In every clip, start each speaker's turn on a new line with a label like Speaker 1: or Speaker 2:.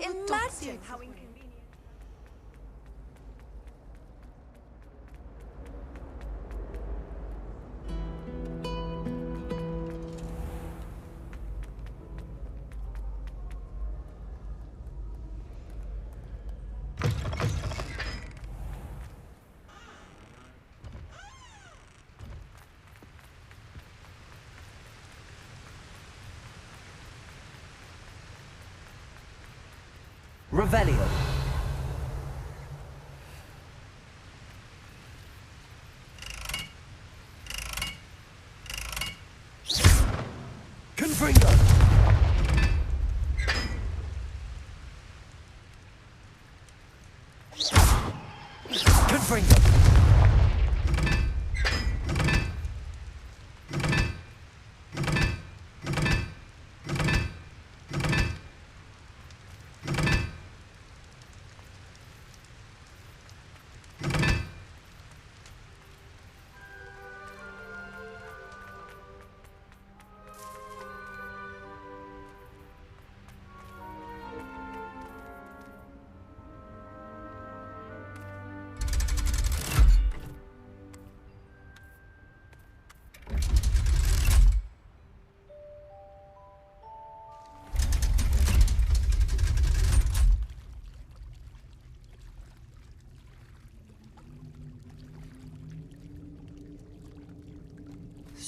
Speaker 1: Imagine how inconvenient.
Speaker 2: Revelio. Confringo. Confringo.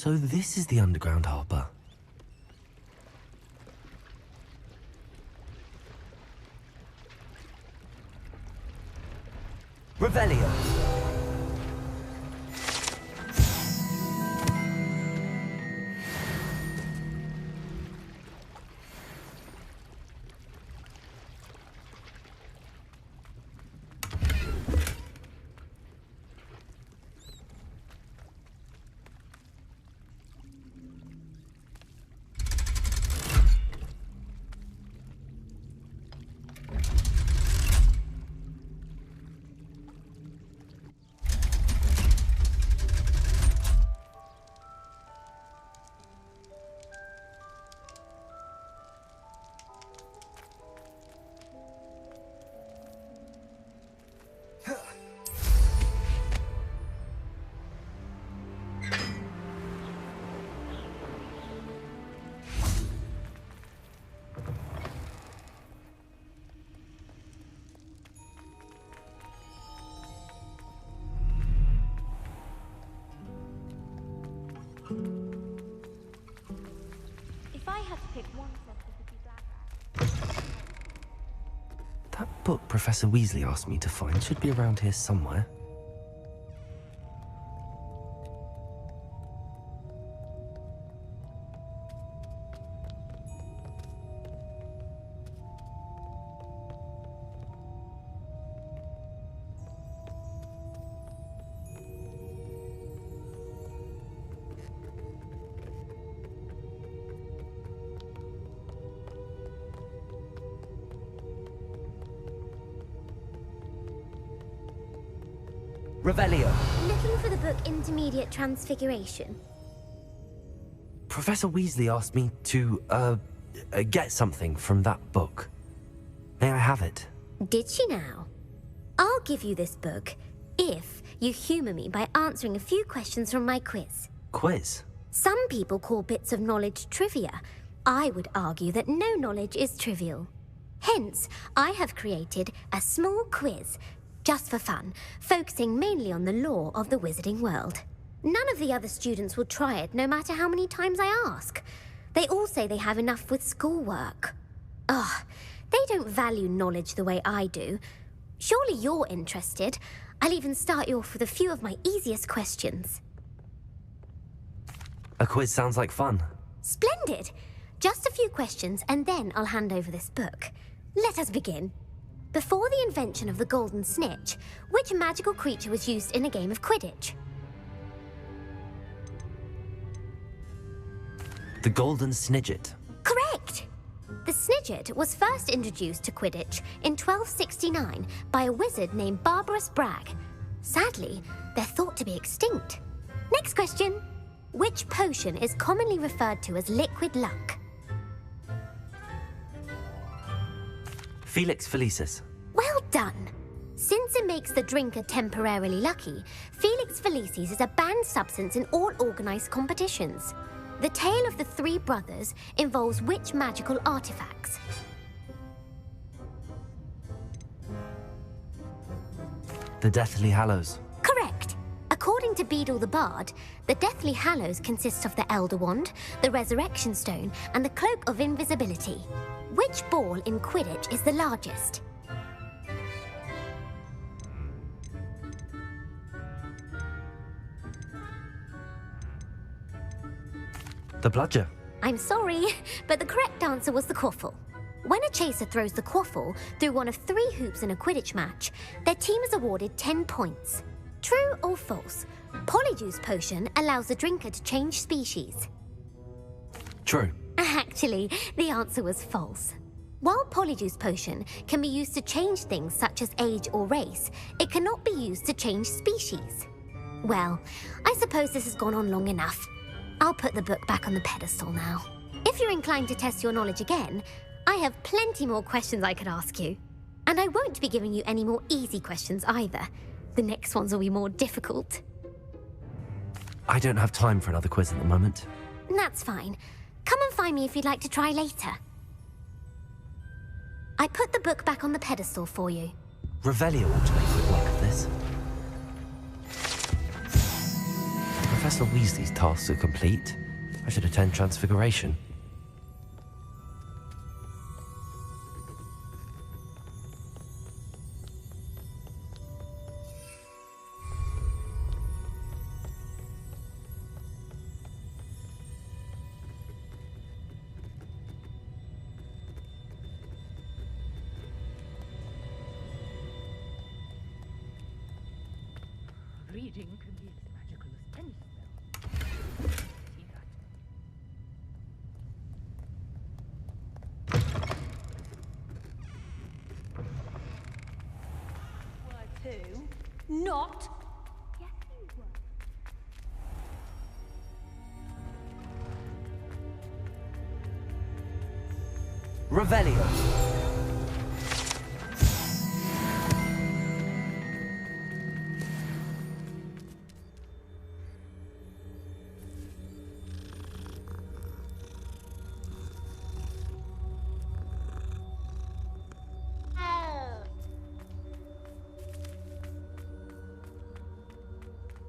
Speaker 2: So this is the underground harbor. Revelio.
Speaker 1: If I had to pick one sentence to be glad at.
Speaker 2: That book Professor Weasley asked me to find should be around here somewhere. Revelio.
Speaker 3: Looking for the book Intermediate Transfiguration?
Speaker 2: Professor Weasley asked me to, get something from that book. May I have it?
Speaker 3: Did she now? I'll give you this book if you humor me by answering a few questions from my quiz.
Speaker 2: Quiz?
Speaker 3: Some people call bits of knowledge trivia. I would argue that no knowledge is trivial. Hence, I have created a small quiz just for fun, focusing mainly on the lore of the wizarding world. None of the other students will try it, no matter how many times I ask. They all say they have enough with schoolwork. Ugh, they don't value knowledge the way I do. Surely you're interested. I'll even start you off with a few of my easiest questions.
Speaker 2: A quiz sounds like fun.
Speaker 3: Splendid! Just a few questions, and then I'll hand over this book. Let us begin. Before the invention of the golden snitch, which magical creature was used in a game of Quidditch?
Speaker 2: The golden snidget.
Speaker 3: Correct! The snidget was first introduced to Quidditch in 1269 by a wizard named Barbarous Bragg. Sadly, they're thought to be extinct. Next question. Which potion is commonly referred to as liquid luck?
Speaker 2: Felix Felicis.
Speaker 3: Well done. Since it makes the drinker temporarily lucky, Felix Felicis is a banned substance in all organized competitions. The tale of the three brothers involves which magical artifacts?
Speaker 2: The Deathly Hallows.
Speaker 3: Correct. According to Beadle the Bard, the Deathly Hallows consists of the Elder Wand, the Resurrection Stone, and the Cloak of Invisibility. Which ball in Quidditch is the largest?
Speaker 2: The Bludger.
Speaker 3: I'm sorry, but the correct answer was the quaffle. When a chaser throws the quaffle through one of 3 hoops in a Quidditch match, their team is awarded 10 points. True or false? Polyjuice Potion allows the drinker to change species.
Speaker 2: True.
Speaker 3: Actually, the answer was false. While Polyjuice Potion can be used to change things such as age or race, it cannot be used to change species. Well, I suppose this has gone on long enough. I'll put the book back on the pedestal now. If you're inclined to test your knowledge again, I have plenty more questions I could ask you. And I won't be giving you any more easy questions either. The next ones will be more difficult.
Speaker 2: I don't have time for another quiz at the moment.
Speaker 3: That's fine. Come and find me if you'd like to try later. I put the book back on the pedestal for you.
Speaker 2: Revelio ought to make quick work of this. Professor Weasley's tasks are complete. I should attend Transfiguration.
Speaker 4: Reading can be as magical as any spell. See that?
Speaker 1: Were two, not. Yes, you were.
Speaker 2: Revelio.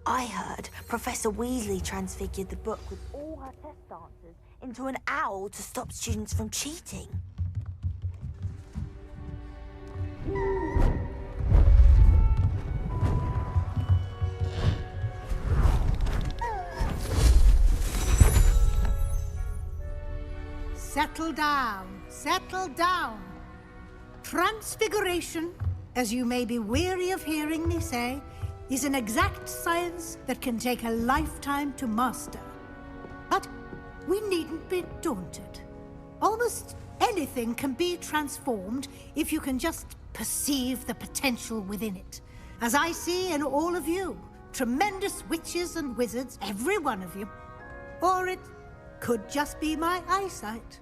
Speaker 5: I heard Professor Weasley transfigured the book with all her test answers into an owl to stop students from cheating.
Speaker 6: Settle down, settle down. Transfiguration, as you may be weary of hearing me say, is an exact science that can take a lifetime to master. But we needn't be daunted. Almost anything can be transformed if you can just perceive the potential within it. As I see in all of you, tremendous witches and wizards, every one of you. Or it could just be my eyesight.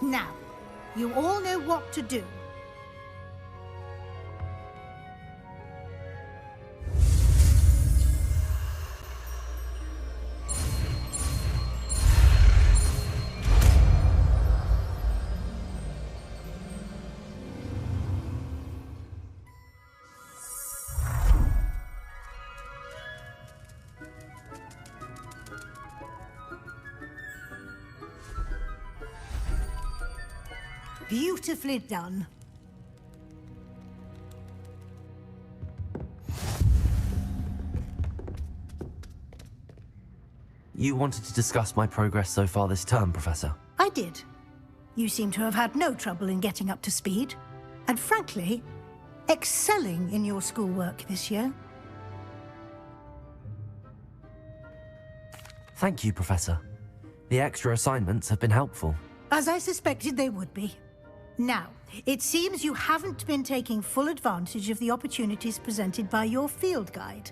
Speaker 6: Now, you all know what to do. Beautifully done.
Speaker 2: You wanted to discuss my progress so far this term, Professor?
Speaker 6: I did. You seem to have had no trouble in getting up to speed. And frankly, excelling in your schoolwork this year.
Speaker 2: Thank you, Professor. The extra assignments have been helpful.
Speaker 6: As I suspected they would be. Now, it seems you haven't been taking full advantage of the opportunities presented by your field guide.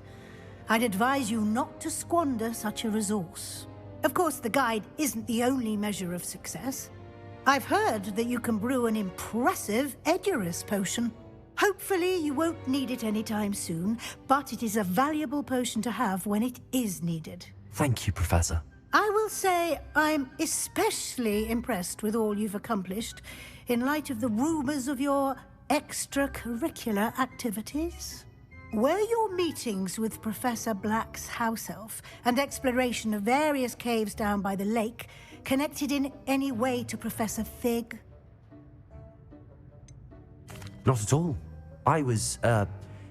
Speaker 6: I'd advise you not to squander such a resource. Of course, the guide isn't the only measure of success. I've heard that you can brew an impressive Edurus potion. Hopefully you won't need it anytime soon, but it is a valuable potion to have when it is needed.
Speaker 2: Thank you, Professor.
Speaker 6: I will say I'm especially impressed with all you've accomplished in light of the rumors of your extracurricular activities. Were your meetings with Professor Black's house elf and exploration of various caves down by the lake connected in any way to Professor Fig?
Speaker 2: Not at all. I was,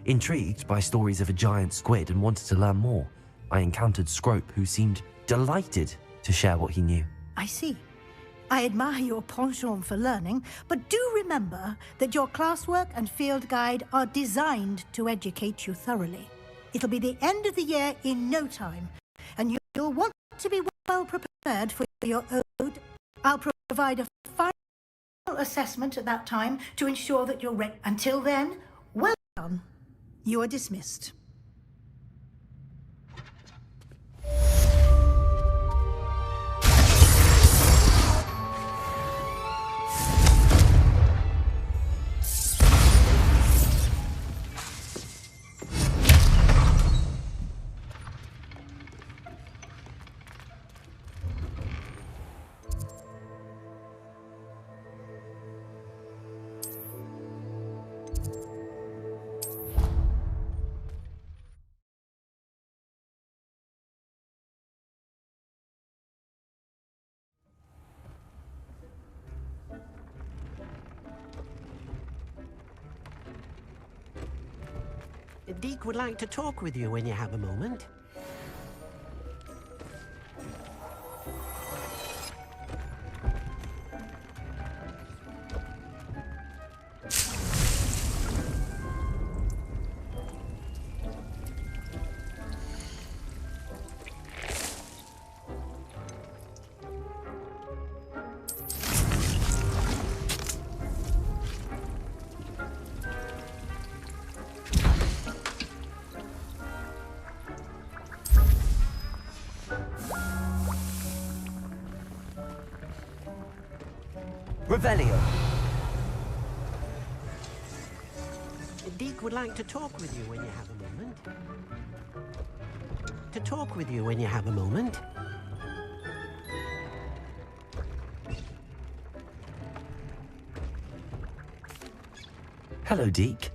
Speaker 2: intrigued by stories of a giant squid and wanted to learn more. I encountered Scrope, who seemed delighted to share what he knew.
Speaker 6: I see. I admire your penchant for learning, but do remember that your classwork and field guide are designed to educate you thoroughly. It'll be the end of the year in no time, and you'll want to be well prepared for your ode. I'll provide a final assessment at that time to ensure that you're ready. Until then, well done. You are dismissed.
Speaker 7: Deek would like to talk with you when you have a moment.
Speaker 2: Revelio.
Speaker 7: Deek would like to talk with you when you have a moment. To talk with you when you have a moment.
Speaker 2: Hello, Deke.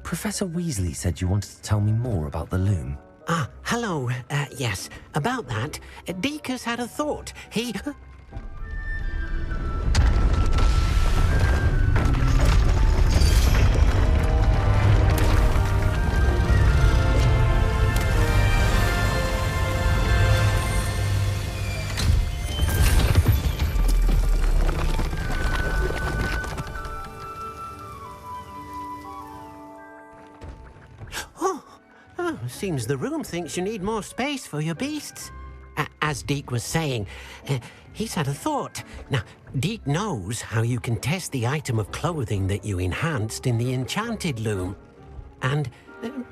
Speaker 2: Professor Weasley said you wanted to tell me more about the loom.
Speaker 7: Ah, hello. Yes, about that. Deek has had a thought. He... Seems the room thinks you need more space for your beasts. As Deek was saying, he's had a thought. Now, Deek knows how you can test the item of clothing that you enhanced in the enchanted loom. And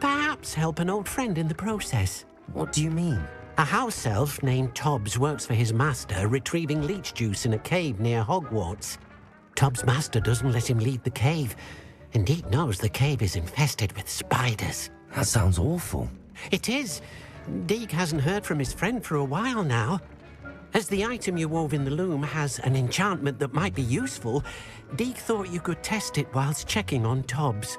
Speaker 7: perhaps help an old friend in the process.
Speaker 2: What do you mean?
Speaker 7: A house elf named Tobbs works for his master retrieving leech juice in a cave near Hogwarts. Tobbs' master doesn't let him leave the cave, and Deek knows the cave is infested with spiders.
Speaker 2: That sounds awful.
Speaker 7: It is. Deek hasn't heard from his friend for a while now. As the item you wove in the loom has an enchantment that might be useful, Deek thought you could test it whilst checking on Tobbs.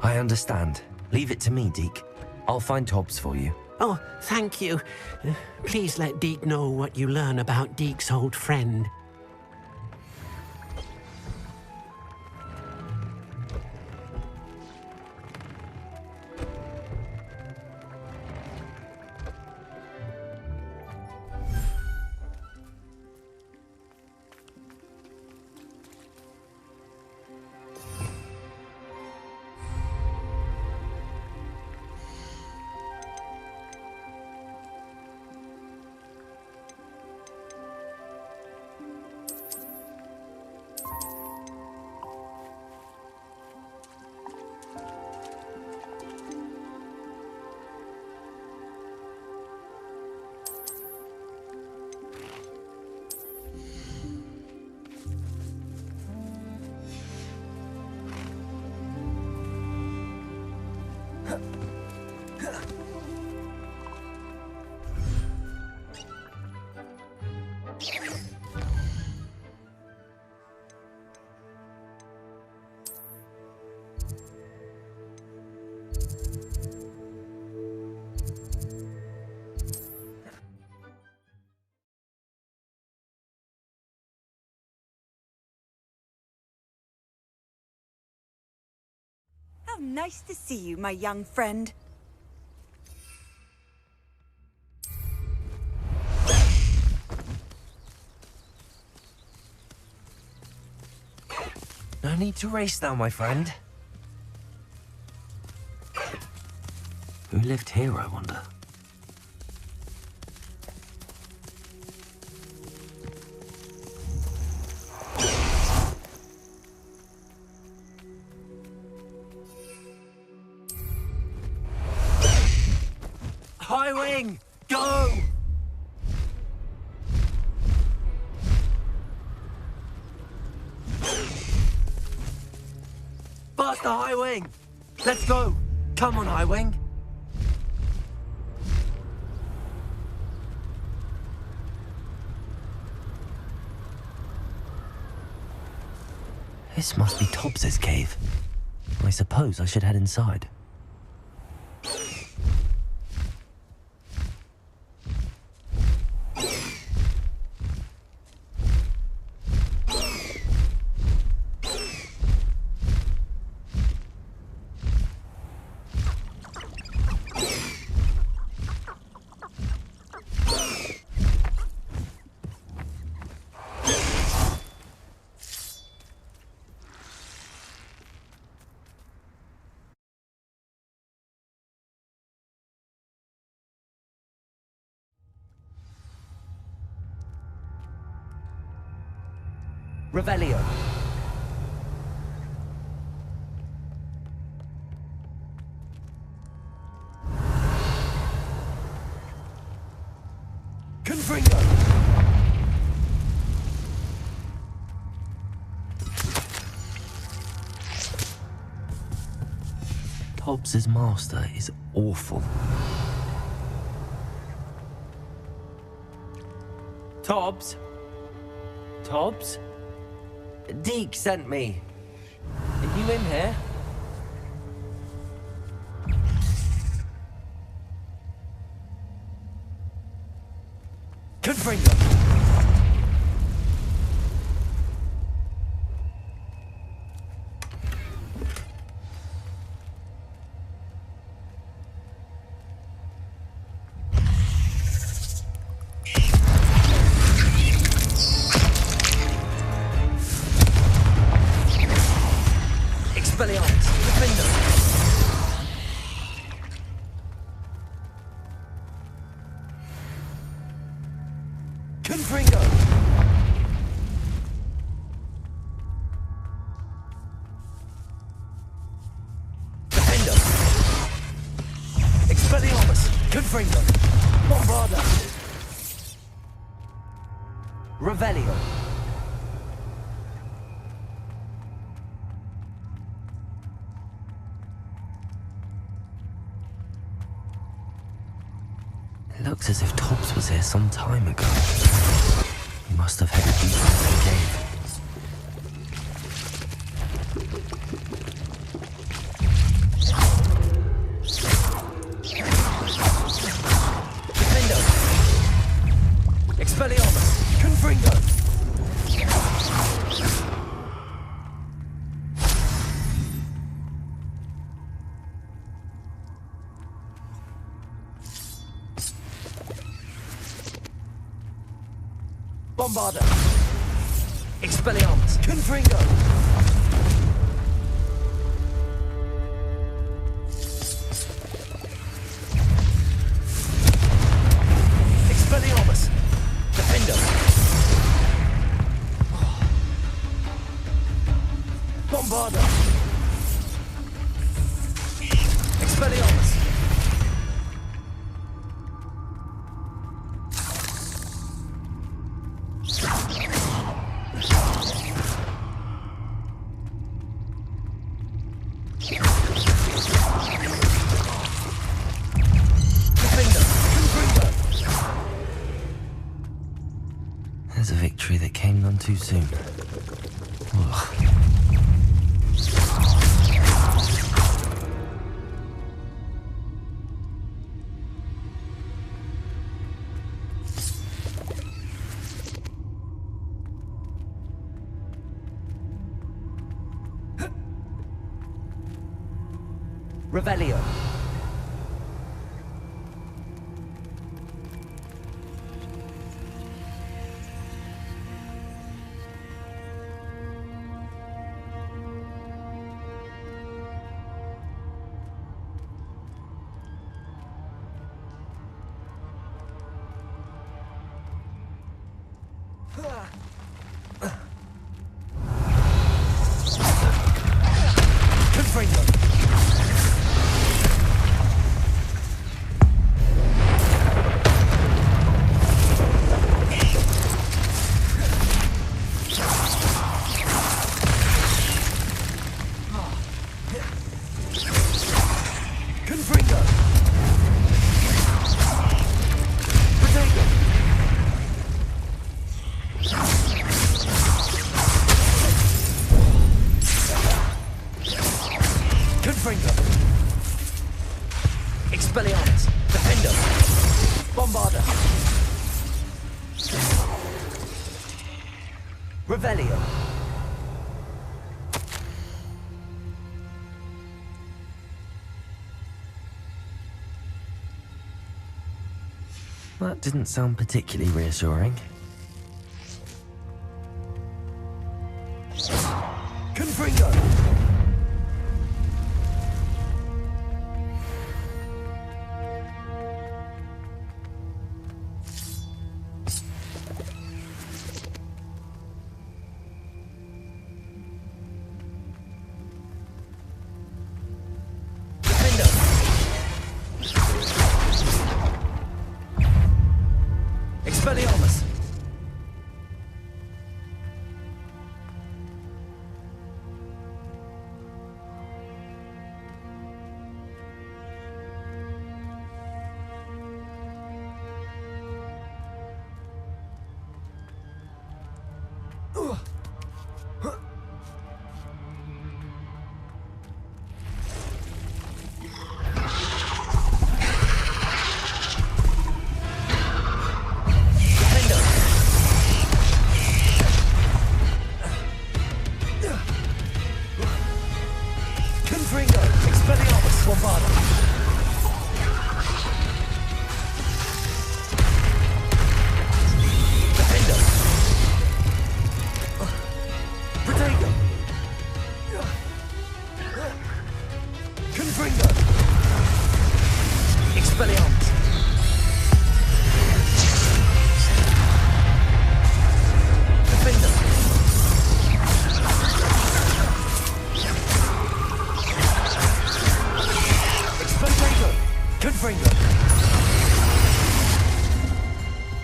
Speaker 2: I understand. Leave it to me, Deke. I'll find Tobbs for you.
Speaker 7: Oh, thank you. Please let Deek know what you learn about Deek's old friend.
Speaker 8: How nice to see you, my young friend.
Speaker 2: No need to race now, my friend. Who lived here, I wonder? High Wing, go! Faster, High Wing! Let's go! Come on, High Wing! This must be Tobbs's cave. I suppose I should head inside. Revelio. Confringo. Tobbs's master is awful. Tobbs? Tobbs? Deke sent me. Are you in here? Confringo. Revelio. It looks as if Tobbs was here some time ago. He must have headed deep into the cave. Bombarda! Expelliarmus! Confringo! Expelliarmus! Defender! Bombarda! Expelliarmus! There's a victory that came none too soon. Ugh. Revelio. Confringo. Confringo. Potato. Confringo. Expelliarmus. Defender. Bombarda. Revelio. That didn't sound particularly reassuring. Confringo. Expelliarmus. Confringo. Expelliarmus. Bombarda. Defender. Protego. Confringo. Expelliarmus. Defender. Confringo.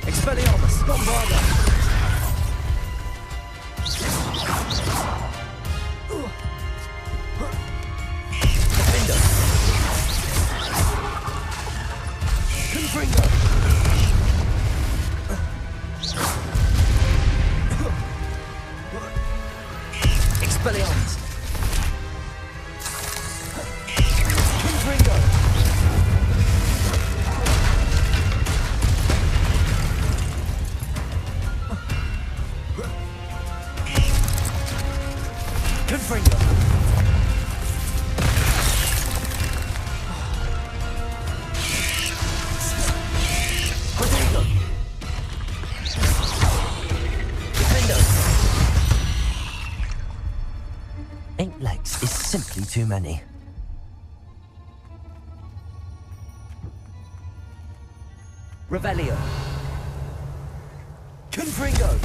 Speaker 2: Expelliarmus. Bombarda. Defender. Confringo. Expelliarmus. Confringo. Confringo. Potato. Defender. 8 legs is simply too many. Revelio. Confringo.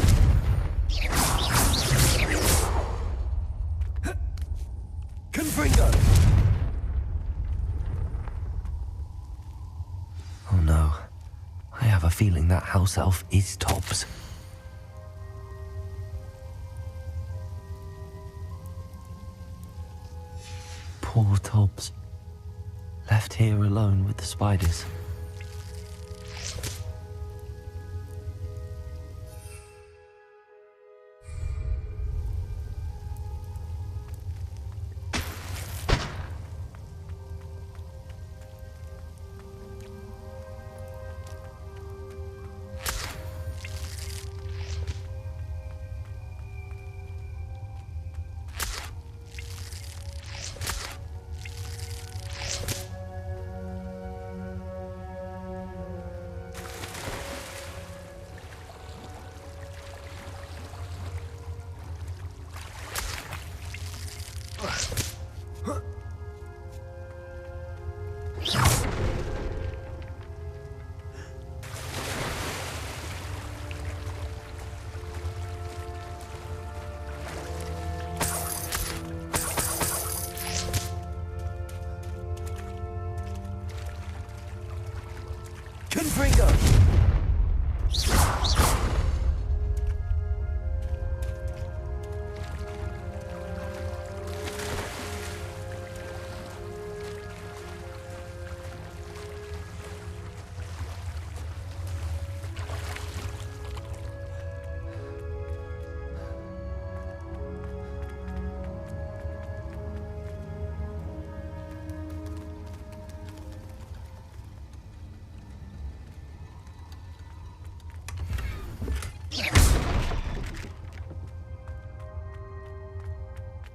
Speaker 2: Confringo. Oh no. I have a feeling that house elf is Tobbs. Poor Tobbs. Left here alone with the spiders.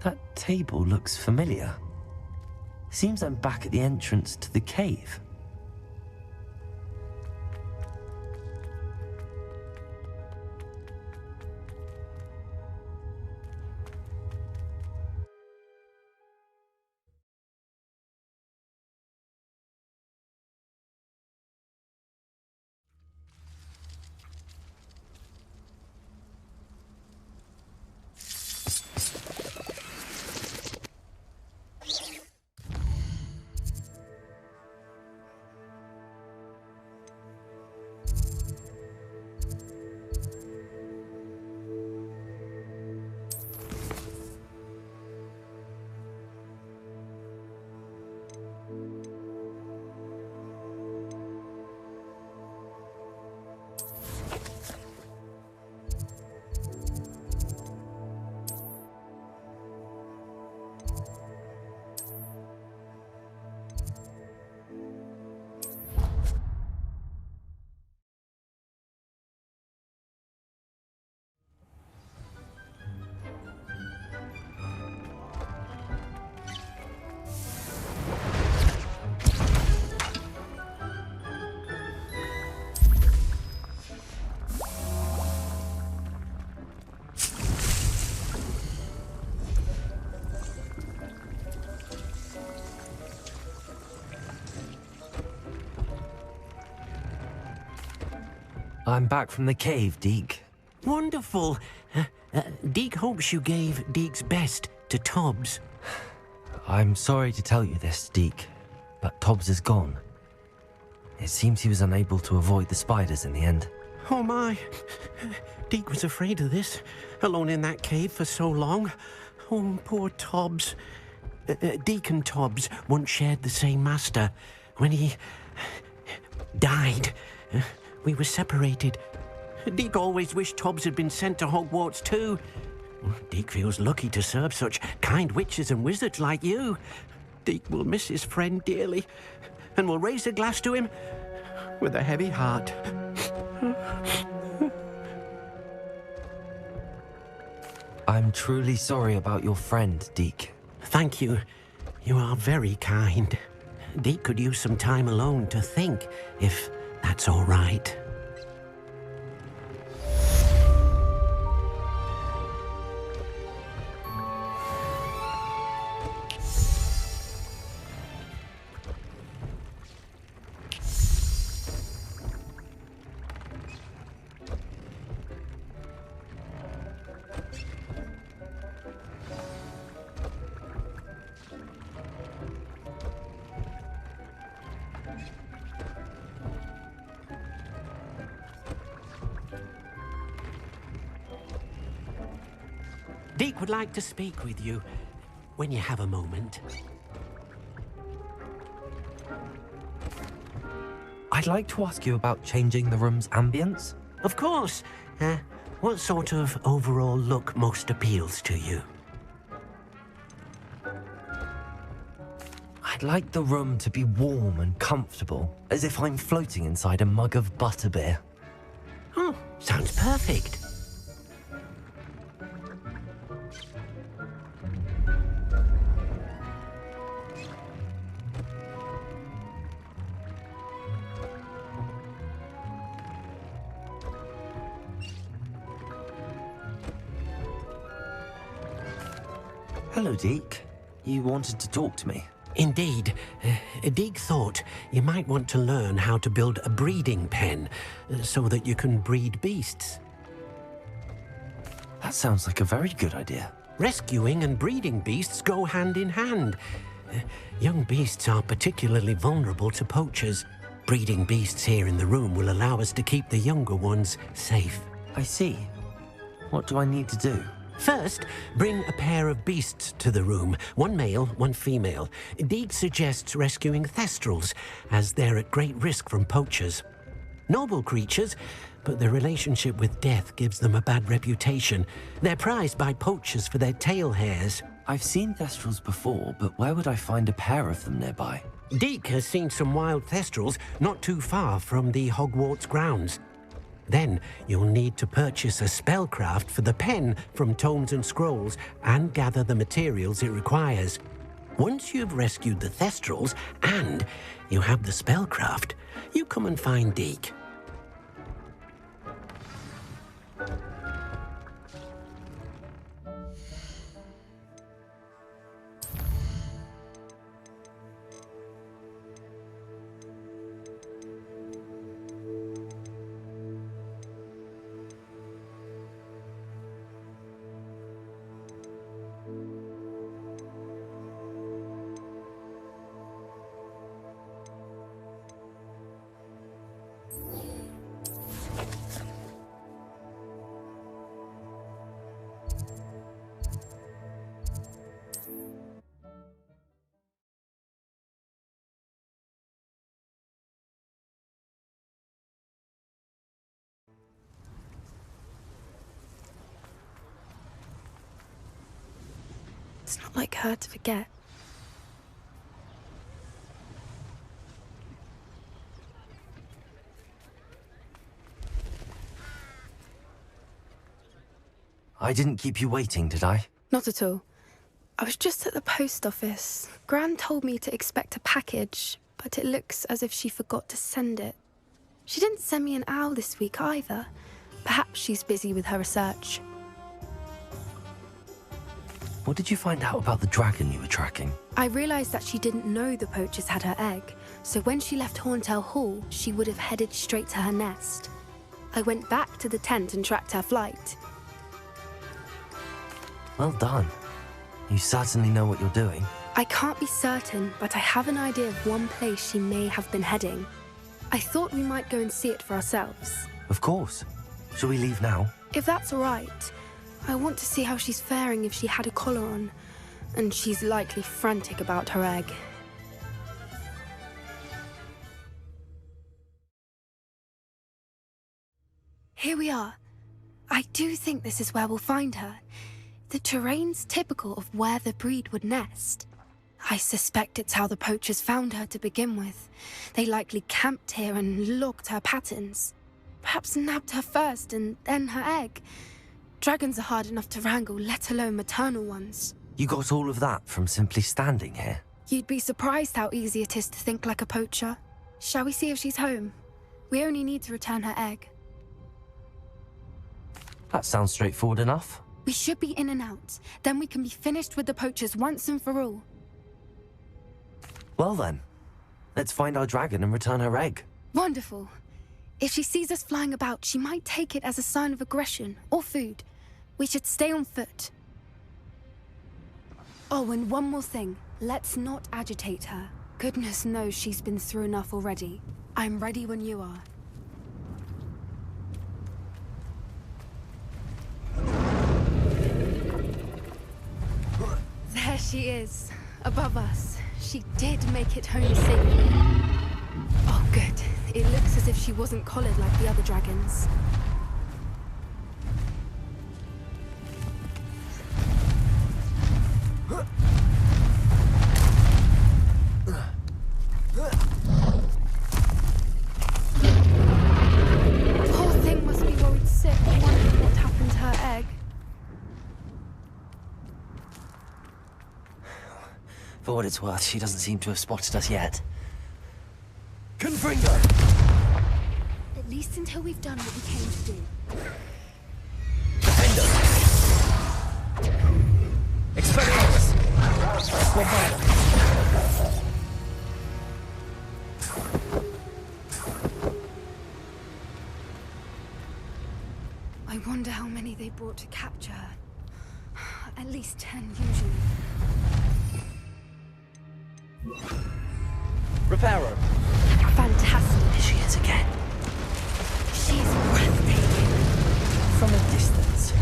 Speaker 2: That table looks familiar. Seems I'm back at the entrance to the cave. I'm back from the cave, Deke.
Speaker 7: Wonderful. Deke hopes you gave Deke's best to Tobbs.
Speaker 2: I'm sorry to tell you this, Deke, but Tobbs is gone. It seems he was unable to avoid the spiders in the end.
Speaker 7: Oh my. Deke was afraid of this, alone in that cave for so long. Oh, poor Tobbs. Deke and Tobbs once shared the same master. When he died, we were separated. Deke always wished Tobbs had been sent to Hogwarts too. Deke feels lucky to serve such kind witches and wizards like you. Deke will miss his friend dearly, and will raise a glass to him with a heavy heart.
Speaker 2: I'm truly sorry about your friend, Deke.
Speaker 7: Thank you. You are very kind. Deke could use some time alone to think, if that's all right. Deke would like to speak with you when you have a moment.
Speaker 2: I'd like to ask you about changing the room's ambience.
Speaker 7: Of course. What sort of overall look most appeals to you?
Speaker 2: I'd like the room to be warm and comfortable, as if I'm floating inside a mug of butterbeer.
Speaker 7: Oh, sounds perfect.
Speaker 2: Hello, Deke. You wanted to talk to me?
Speaker 7: Indeed. Deke thought you might want to learn how to build a breeding pen so that you can breed beasts.
Speaker 2: That sounds like a very good idea.
Speaker 7: Rescuing and breeding beasts go hand in hand. Young beasts are particularly vulnerable to poachers. Breeding beasts here in the room will allow us to keep the younger ones safe.
Speaker 2: I see. What do I need to do?
Speaker 7: First, bring a pair of beasts to the room. One male, one female. Deke suggests rescuing thestrals, as they're at great risk from poachers. Noble creatures, but their relationship with death gives them a bad reputation. They're prized by poachers for their tail hairs.
Speaker 2: I've seen thestrals before, but where would I find a pair of them nearby?
Speaker 7: Deke has seen some wild thestrals not too far from the Hogwarts grounds. Then you'll need to purchase a spellcraft for the pen from Tomes and Scrolls and gather the materials it requires. Once you've rescued the Thestrals and you have the spellcraft, you come and find Deke.
Speaker 9: It's not like her to forget.
Speaker 2: I didn't keep you waiting, did I?
Speaker 9: Not at all. I was just at the post office. Gran told me to expect a package, but it looks as if she forgot to send it. She didn't send me an owl this week either. Perhaps she's busy with her research.
Speaker 2: What did you find out about the dragon you were tracking?
Speaker 9: I realized that she didn't know the poachers had her egg, so when she left Horntail Hall, she would have headed straight to her nest. I went back to the tent and tracked her flight.
Speaker 2: Well done. You certainly know what you're doing.
Speaker 9: I can't be certain, but I have an idea of one place she may have been heading. I thought we might go and see it for ourselves.
Speaker 2: Of course. Shall we leave now?
Speaker 9: If that's all right. I want to see how she's faring if she had a collar on, and she's likely frantic about her egg. Here we are. I do think this is where we'll find her. The terrain's typical of where the breed would nest. I suspect it's how the poachers found her to begin with. They likely camped here and logged her patterns. Perhaps nabbed her first and then her egg. Dragons are hard enough to wrangle, let alone maternal ones.
Speaker 2: You got all of that from simply standing here?
Speaker 9: You'd be surprised how easy it is to think like a poacher. Shall we see if she's home? We only need to return her egg.
Speaker 2: That sounds straightforward enough.
Speaker 9: We should be in and out. Then we can be finished with the poachers once and for all.
Speaker 2: Well then, let's find our dragon and return her egg.
Speaker 9: Wonderful. If she sees us flying about, she might take it as a sign of aggression or food. We should stay on foot. Oh, and one more thing. Let's not agitate her. Goodness knows she's been through enough already. I'm ready when you are. There she is, above us. She did make it home safely. Oh, good. It looks as if she wasn't collared like the other dragons. Poor thing must be worried sick, wondering what happened to her egg.
Speaker 2: For what it's worth, she doesn't seem to have spotted us yet. Confringo!
Speaker 9: At least until we've done what we came to do.
Speaker 2: Defender! Expelliarmus! Bombarda!
Speaker 9: I wonder how many they brought to capture her. At least 10 usually.
Speaker 2: Reparo!
Speaker 9: Fantastic.
Speaker 2: Here she is again.
Speaker 9: She's breathtaking.
Speaker 2: From a distance.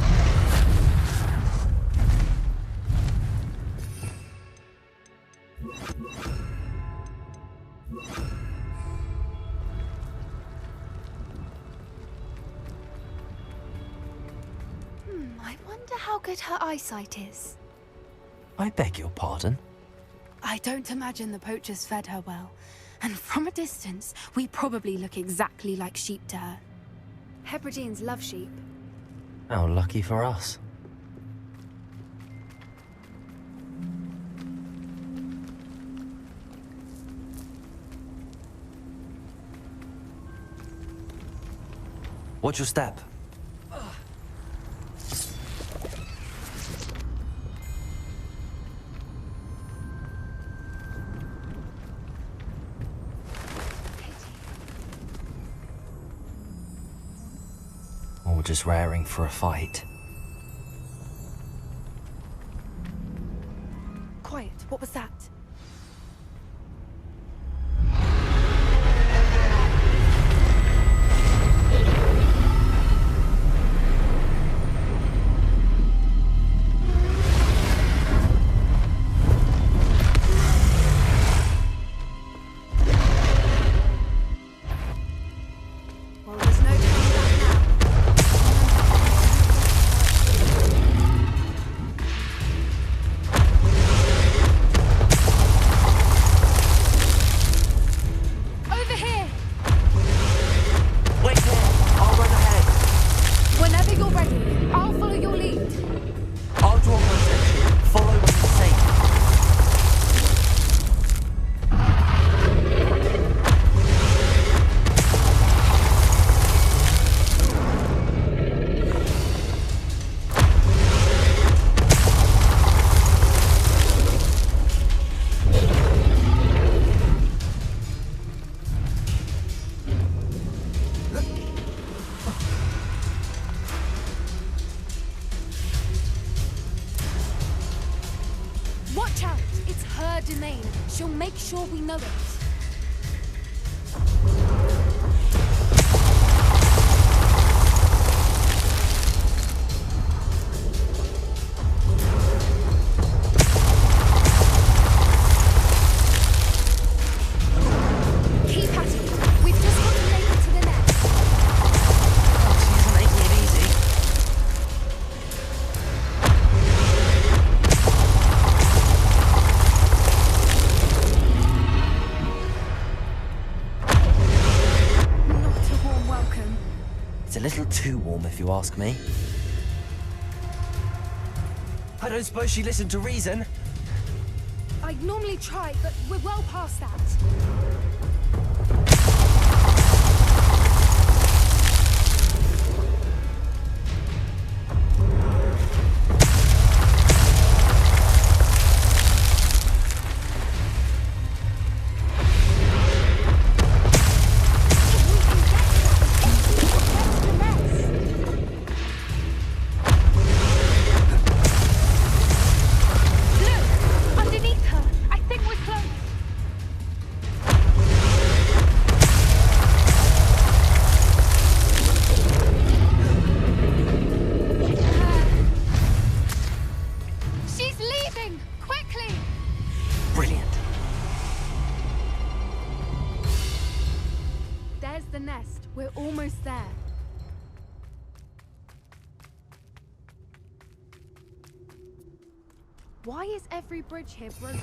Speaker 9: I wonder how good her eyesight is.
Speaker 2: I beg your pardon?
Speaker 9: I don't imagine the poachers fed her well. And from a distance, we probably look exactly like sheep to her. Hebrideans love sheep.
Speaker 2: How lucky for us. Watch your step. Or just raring for a fight.
Speaker 9: Quiet, what was that? Well, there's no turning back now. Over here!
Speaker 2: Wait here! I'll run ahead.
Speaker 9: Whenever you're ready, I'll follow your lead.
Speaker 2: I'll draw my attention. Follow when it's safe.
Speaker 9: Watch out! It's her domain. She'll make sure we know it. Keep at it. We've just got to make it to the nest.
Speaker 2: She isn't making it easy.
Speaker 9: Not a warm welcome.
Speaker 2: It's a little too warm, if you ask me. I don't suppose she listened to reason.
Speaker 9: I'd normally try, but we're well past that.
Speaker 1: Look! Underneath her! I think we're close! She's leaving! Quickly!
Speaker 2: Brilliant.
Speaker 9: There's the nest. We're almost there. Why is every bridge here broken?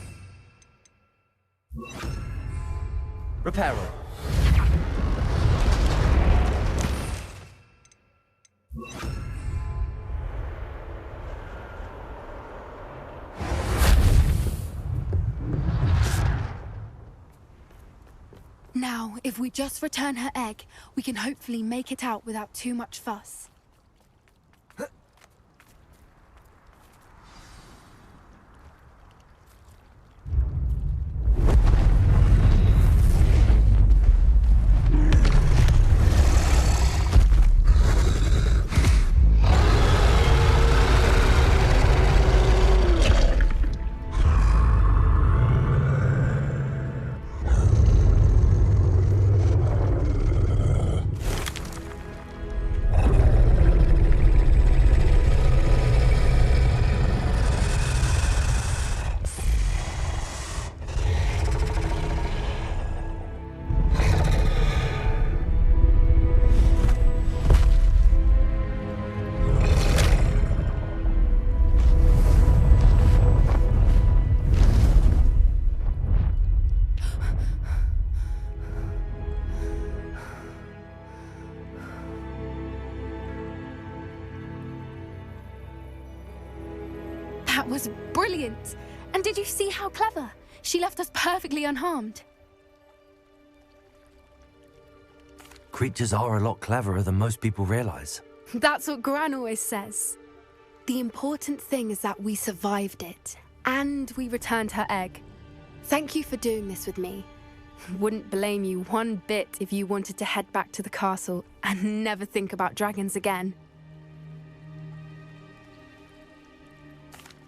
Speaker 2: Repairer.
Speaker 9: Now, if we just return her egg, we can hopefully make it out without too much fuss. That was brilliant. And did you see how clever? She left us perfectly unharmed.
Speaker 2: Creatures are a lot cleverer than most people realize.
Speaker 9: That's what Gran always says. The important thing is that we survived it, and we returned her egg. Thank you for doing this with me. Wouldn't blame you one bit if you wanted to head back to the castle and never think about dragons again.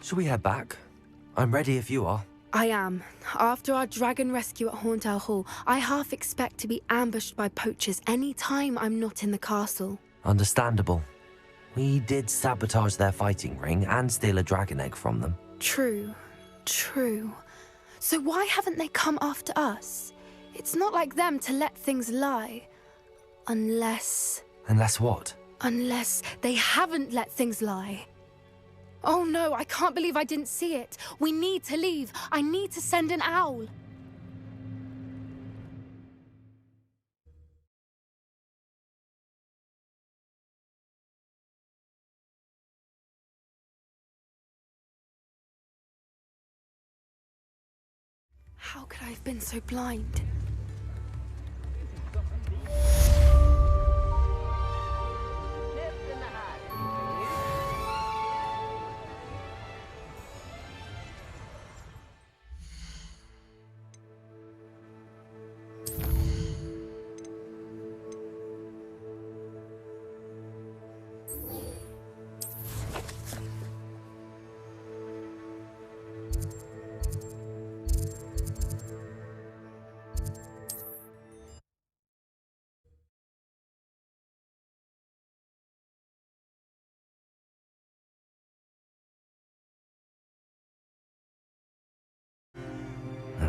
Speaker 2: Shall we head back? I'm ready if you are.
Speaker 9: I am. After our dragon rescue at Hauntel Hall, I half expect to be ambushed by poachers any time I'm not in the castle.
Speaker 2: Understandable. We did sabotage their fighting ring and steal a dragon egg from them.
Speaker 9: True. So why haven't they come after us? It's not like them to let things lie. Unless
Speaker 2: what?
Speaker 9: Unless they haven't let things lie. Oh no, I can't believe I didn't see it. We need to leave. I need to send an owl. How could I have been so blind?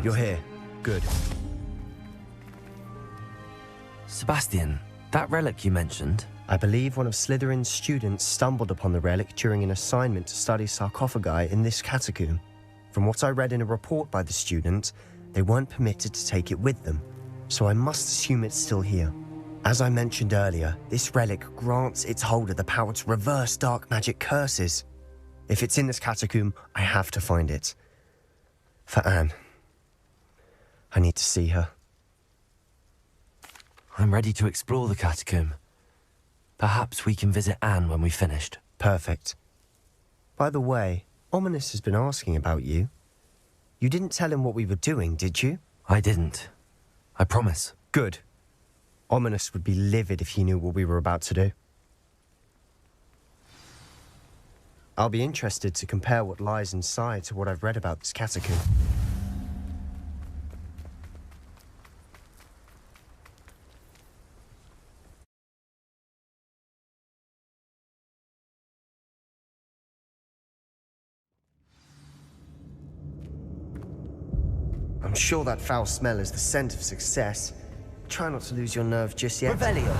Speaker 10: You're here. Good.
Speaker 2: Sebastian, that relic you mentioned?
Speaker 10: I believe one of Slytherin's students stumbled upon the relic during an assignment to study sarcophagi in this catacomb. From what I read in a report by the student, they weren't permitted to take it with them, so I must assume it's still here. As I mentioned earlier, this relic grants its holder the power to reverse dark magic curses. If it's in this catacomb, I have to find it. For Anne. I need to see her.
Speaker 2: I'm ready to explore the catacomb. Perhaps we can visit Anne when we've finished.
Speaker 10: Perfect. By the way, Ominous has been asking about you. You didn't tell him what we were doing, did you?
Speaker 2: I didn't. I promise.
Speaker 10: Good. Ominous would be livid if he knew what we were about to do. I'll be interested to compare what lies inside to what I've read about this catacomb. I'm sure that foul smell is the scent of success. Try not to lose your nerve just yet.
Speaker 2: Revelio.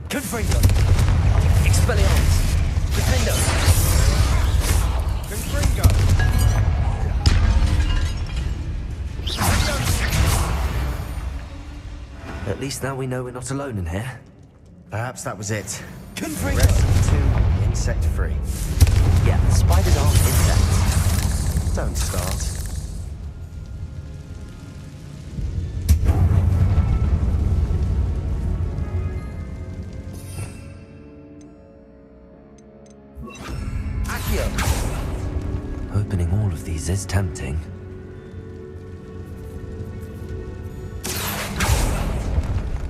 Speaker 2: Confringo. Expelliarmus. Defendo.
Speaker 10: Confringo.
Speaker 2: At least now we know we're not alone in here.
Speaker 10: Perhaps that was it.
Speaker 2: Confringo.
Speaker 10: Rest of the tomb, insect-free.
Speaker 2: Yeah, spiders aren't insects.
Speaker 10: Don't start.
Speaker 2: Accio. Opening all of these is tempting.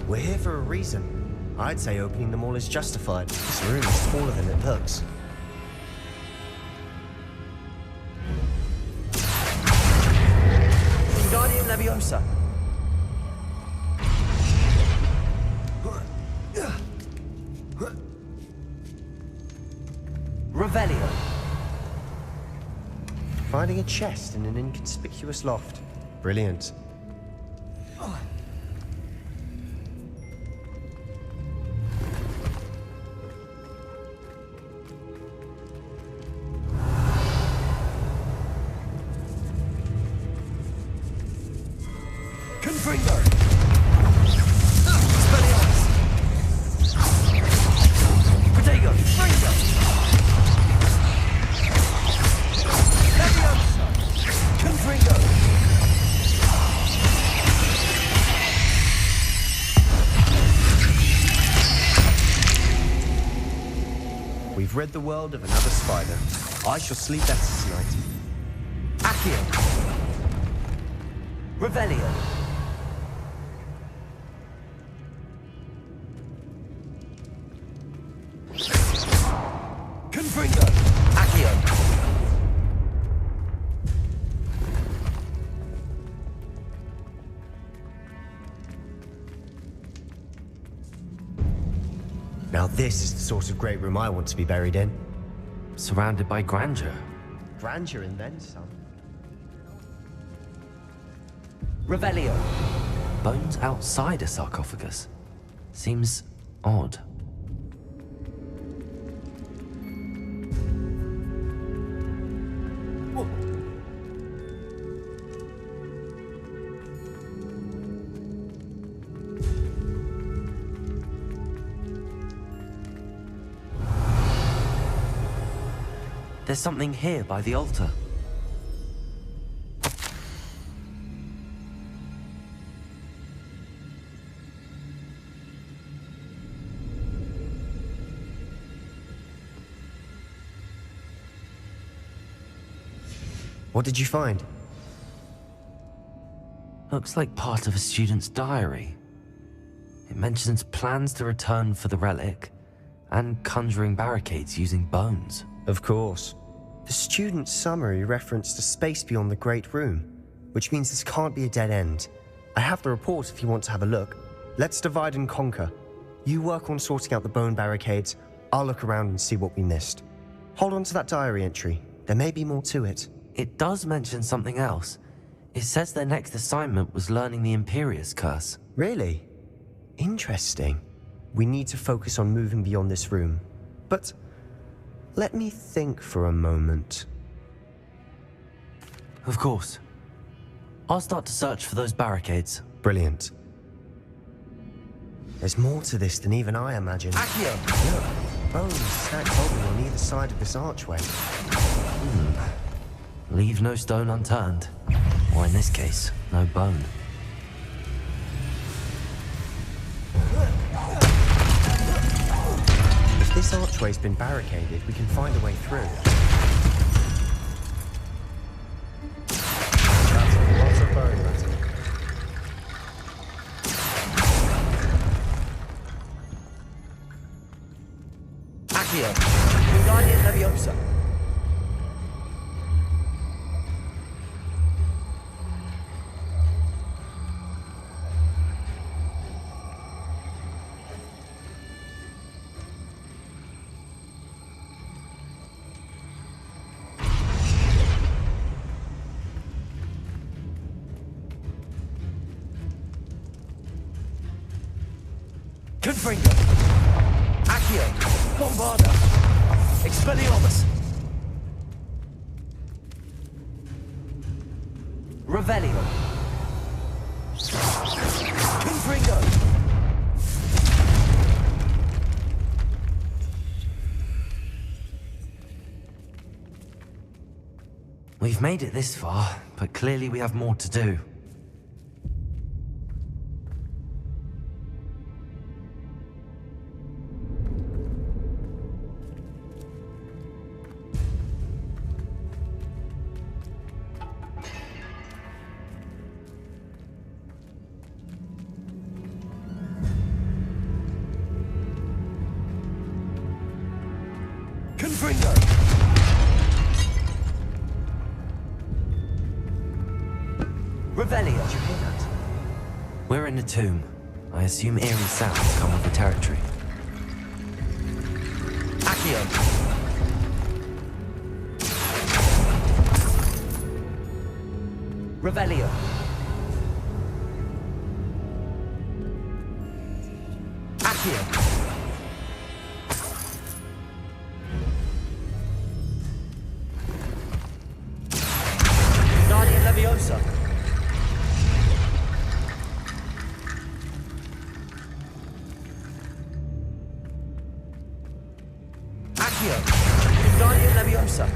Speaker 10: We're here for a reason. I'd say opening them all is justified. This room is smaller than it looks.
Speaker 2: Wingardium Leviosa. Revelio.
Speaker 10: Finding a chest in an inconspicuous loft. Brilliant.
Speaker 2: Confringo. Expelliarmus.
Speaker 10: You've rid the world of another spider. I shall sleep better tonight.
Speaker 2: Accio! Revelio! Confringo! Accio!
Speaker 10: Now this is the sort of great room I want to be buried in.
Speaker 2: Surrounded by grandeur.
Speaker 10: Grandeur and then some.
Speaker 2: Revelio. Bones outside a sarcophagus. Seems odd. There's something here by the altar.
Speaker 10: What did you find?
Speaker 2: Looks like part of a student's diary. It mentions plans to return for the relic and conjuring barricades using bones.
Speaker 10: Of course. The student's summary referenced a space beyond the Great Room, which means this can't be a dead end. I have the report if you want to have a look. Let's divide and conquer. You work on sorting out the bone barricades, I'll look around and see what we missed. Hold on to that diary entry. There may be more to it.
Speaker 2: It does mention something else. It says their next assignment was learning the Imperius Curse.
Speaker 10: Really? Interesting. We need to focus on moving beyond this room. But let me think for a moment.
Speaker 2: Of course. I'll start to search for those barricades.
Speaker 10: Brilliant. There's more to this than even I imagined.
Speaker 2: Accio!
Speaker 10: Look, bones stacked holding on either side of this archway.
Speaker 2: Leave no stone unturned. Or in this case, no bone.
Speaker 10: If this archway's been barricaded, we can find a way through. That's a lot of bone matter.
Speaker 2: Accio! Wingardium Leviosa! Confringo! Accio! Bombarda! Expelliarmus! Revelio! Confringo! We've made it this far, but clearly we have more to do. Confringo! Revelio!
Speaker 10: Did you hear that?
Speaker 2: We're in a tomb. I assume eerie sounds come with the territory. Accio! Revelio! Accio! Wingardium Leviosa! Accio! Wingardium Leviosa!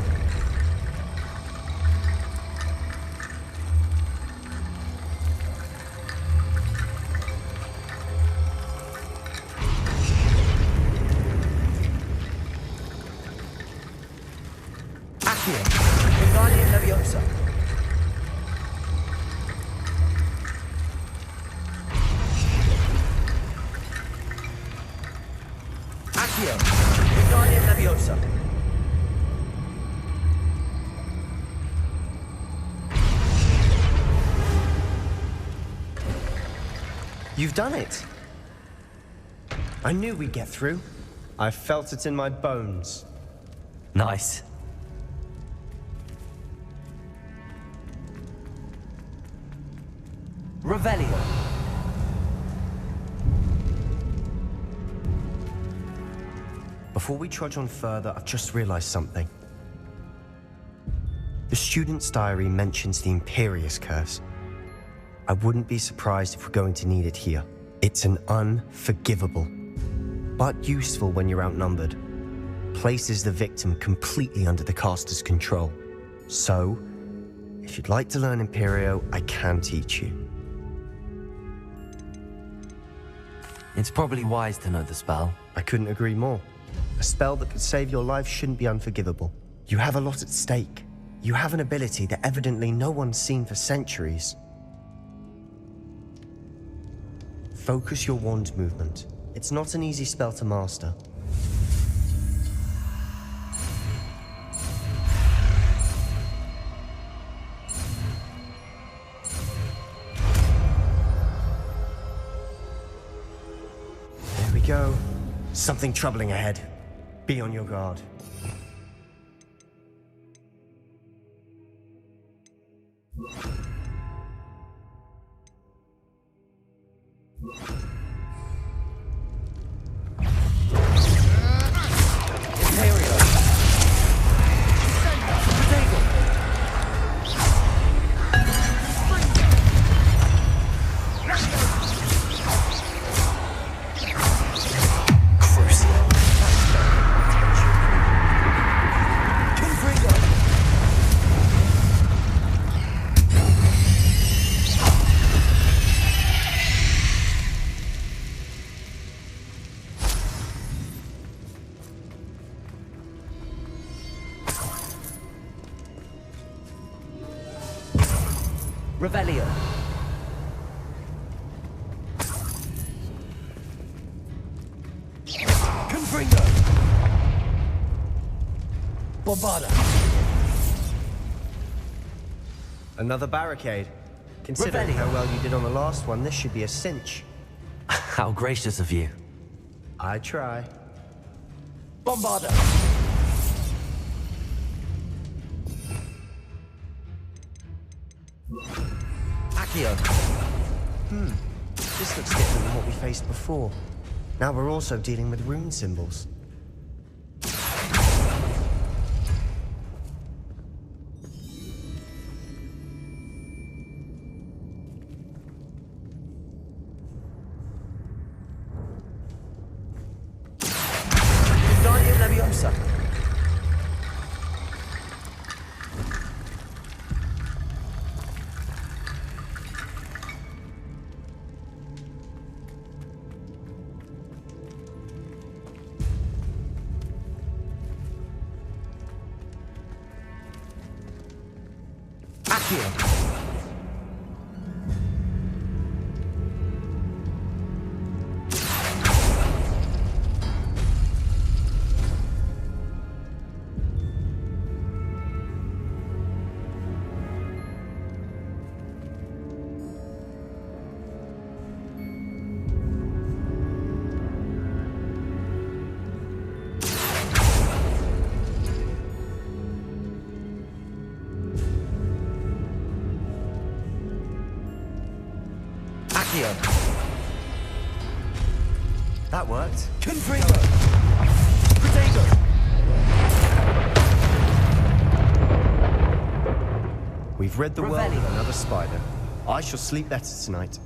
Speaker 2: Leviosa. Accio. Wingardium Leviosa.
Speaker 10: You've done it. I knew we'd get through. I felt it in my bones.
Speaker 2: Nice. Revelio.
Speaker 10: Before we trudge on further, I've just realized something. The student's diary mentions the Imperious Curse. I wouldn't be surprised if we're going to need it here. It's an unforgivable, but useful when you're outnumbered. Places the victim completely under the caster's control. So, if you'd like to learn Imperio, I can teach you.
Speaker 2: It's probably wise to know the spell.
Speaker 10: I couldn't agree more. A spell that could save your life shouldn't be unforgivable. You have a lot at stake. You have an ability that evidently no one's seen for centuries. Focus your wand movement. It's not an easy spell to master. There we go. Something troubling ahead. Be on your guard.
Speaker 2: Revelio. Confringo. Bombarda.
Speaker 10: Another barricade. Considering how well you did on the last one, this should be a cinch.
Speaker 2: How gracious of you.
Speaker 10: I try.
Speaker 2: Bombarda. Accio.
Speaker 10: This looks different than what we faced before. Now we're also dealing with rune symbols.
Speaker 2: Wingardium Leviosa. Accio.
Speaker 10: That worked.
Speaker 2: Confringo. Protego.
Speaker 10: We've rid the world
Speaker 2: Revelio.
Speaker 10: of another spider. I shall sleep better tonight.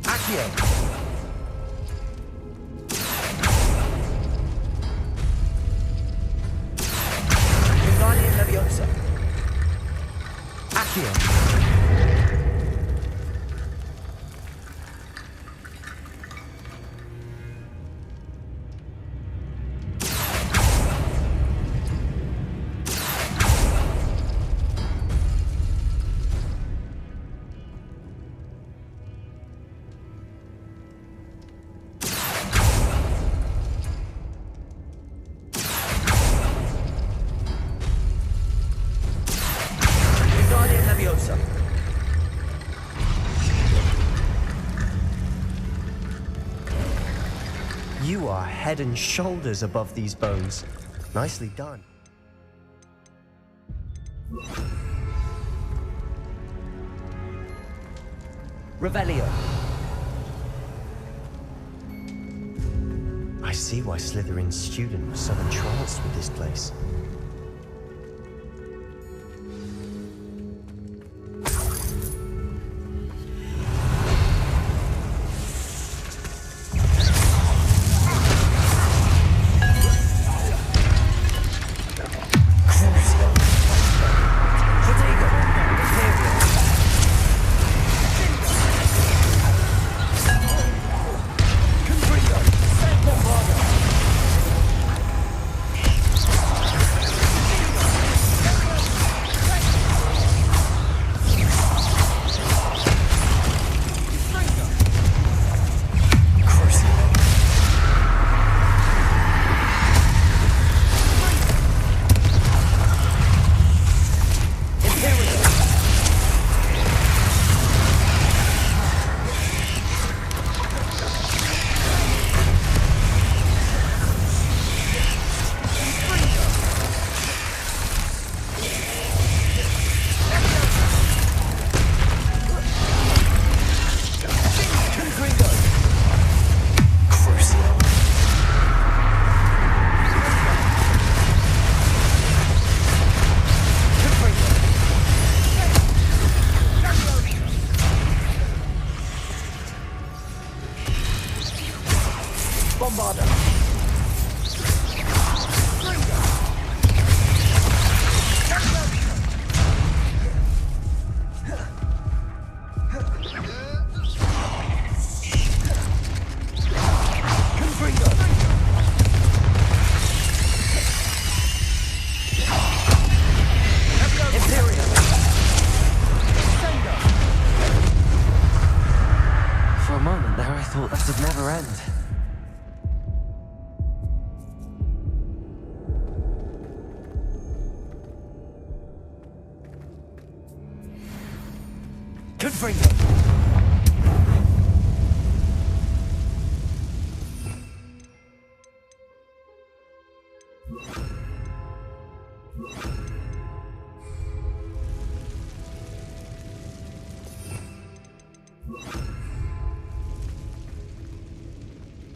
Speaker 2: Accio. Wingardium Leviosa. Accio.
Speaker 10: head and shoulders above these bones. Nicely done.
Speaker 2: Revelio.
Speaker 10: I see why Slytherin's student was so entranced with this place.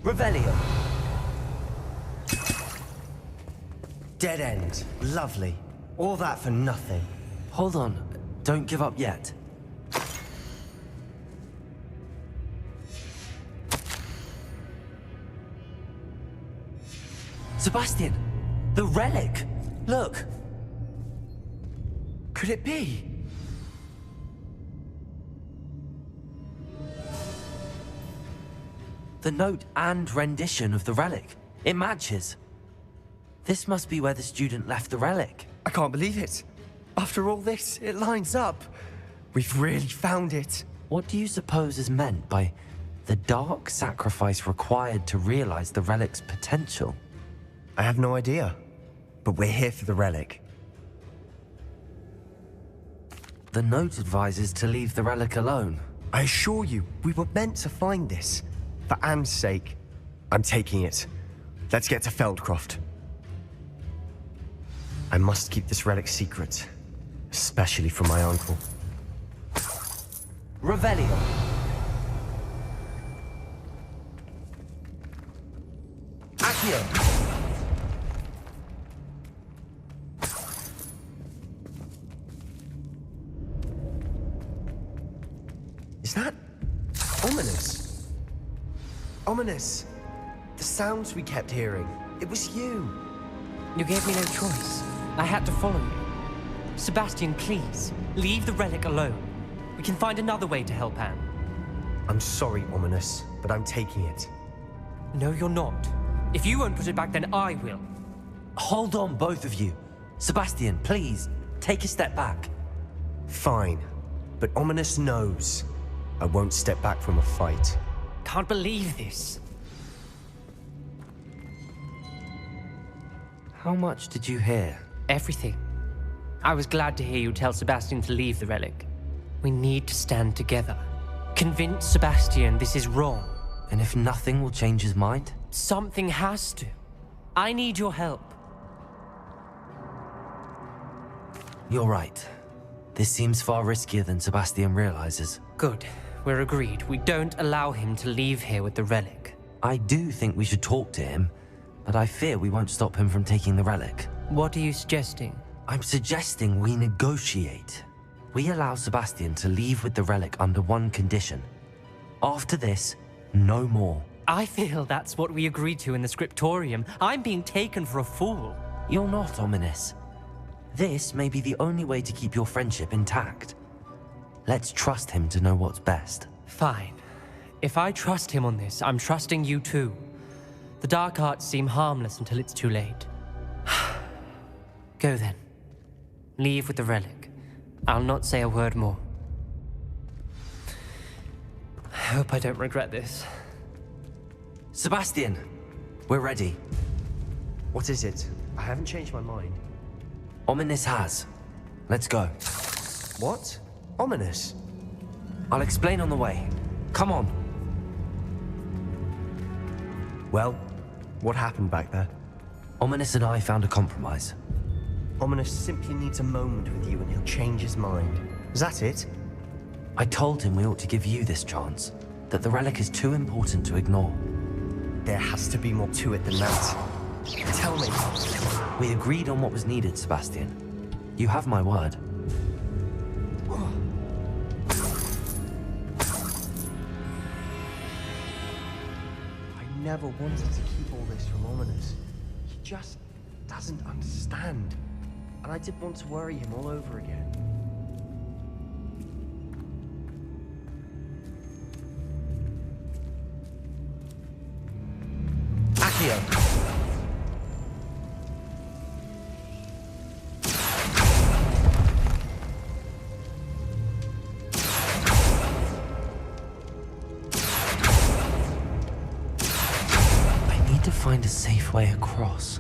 Speaker 2: Revelio.
Speaker 10: Dead end. Lovely. All that for nothing.
Speaker 2: Hold on. Don't give up yet. Sebastian! The relic! Look! Could it be? The note and rendition of the relic. It matches. This must be where the student left the relic.
Speaker 10: I can't believe it. After all this, it lines up. We've really found it.
Speaker 2: What do you suppose is meant by the dark sacrifice required to realize the relic's potential?
Speaker 10: I have no idea, but we're here for the relic.
Speaker 2: The note advises to leave the relic alone.
Speaker 10: I assure you, we were meant to find this. For Anne's sake, I'm taking it. Let's get to Feldcroft. I must keep this relic secret, especially from my uncle.
Speaker 2: Revelio. Accio.
Speaker 10: Is that ominous? Ominous. The sounds we kept hearing. It was you.
Speaker 11: You gave me no choice. I had to follow you. Sebastian, please, leave the relic alone. We can find another way to help Anne.
Speaker 10: I'm sorry, Ominous, but I'm taking it.
Speaker 11: No, you're not. If you won't put it back, then I will.
Speaker 2: Hold on, both of you. Sebastian, please, take a step back.
Speaker 10: Fine, but Ominous knows I won't step back from a fight.
Speaker 11: Can't believe this.
Speaker 2: How much did you hear?
Speaker 11: Everything. I was glad to hear you tell Sebastian to leave the relic. We need to stand together. Convince Sebastian this is wrong.
Speaker 2: And if nothing will change his mind?
Speaker 11: Something has to. I need your help.
Speaker 2: You're right. This seems far riskier than Sebastian realizes.
Speaker 11: Good. We're agreed. We don't allow him to leave here with the relic.
Speaker 2: I do think we should talk to him, but I fear we won't stop him from taking the relic.
Speaker 11: What are you suggesting?
Speaker 2: I'm suggesting we negotiate. We allow Sebastian to leave with the relic under one condition. After this, no more.
Speaker 11: I feel that's what we agreed to in the scriptorium. I'm being taken for a fool.
Speaker 2: You're not, Ominous. This may be the only way to keep your friendship intact. Let's trust him to know what's best.
Speaker 11: Fine. If I trust him on this, I'm trusting you too. The dark arts seem harmless until it's too late. Go then. Leave with the relic. I'll not say a word more. I hope I don't regret this.
Speaker 2: Sebastian, we're ready.
Speaker 10: What is it? I haven't changed my mind.
Speaker 2: Ominous has. Let's go.
Speaker 10: What? Ominous?
Speaker 2: I'll explain on the way. Come on.
Speaker 10: Well, what happened back there?
Speaker 2: Ominous and I found a compromise.
Speaker 10: Ominous simply needs a moment with you and he'll change his mind. Is that it?
Speaker 2: I told him we ought to give you this chance, that the relic is too important to ignore.
Speaker 10: There has to be more to it than that. Tell me.
Speaker 2: We agreed on what was needed, Sebastian. You have my word.
Speaker 10: I never wanted to keep all this from Ominous. He just doesn't understand. And I didn't want to worry him all over again.
Speaker 2: Accio! I need to find a safe way across.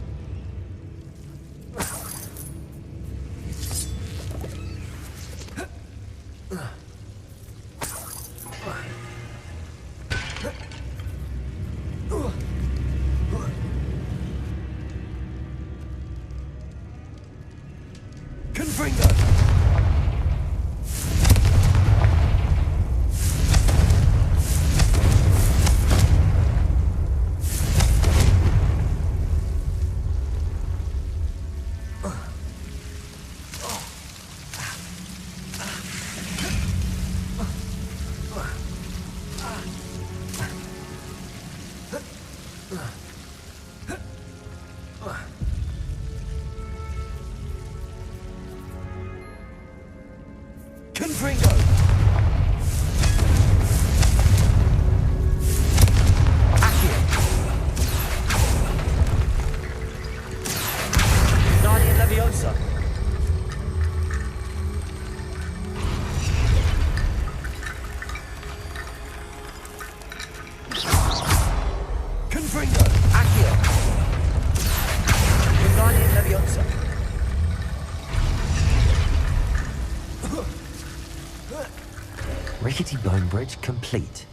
Speaker 2: Rickety bone bridge complete.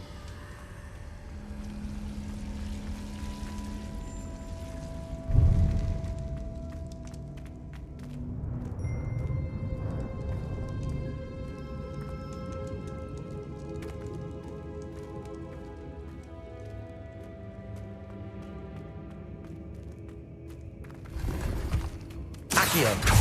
Speaker 2: Accio!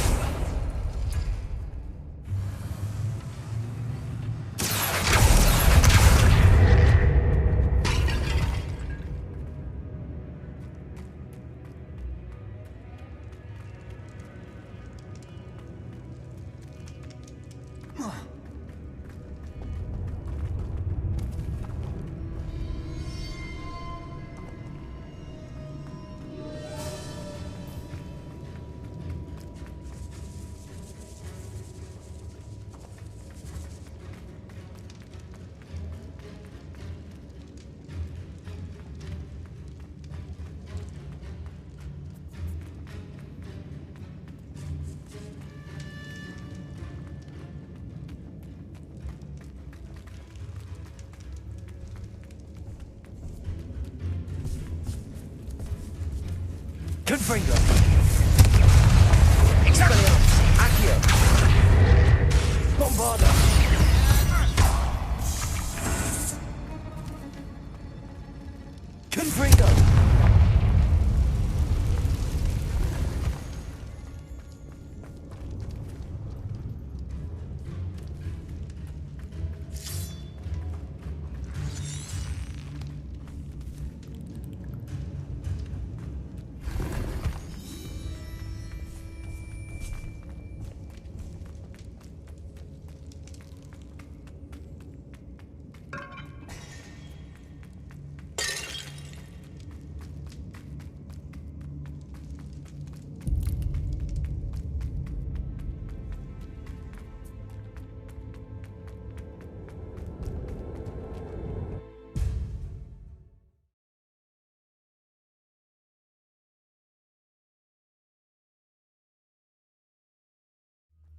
Speaker 2: Confringo! Expelliarmus! Accio! Bombarda! Confringo!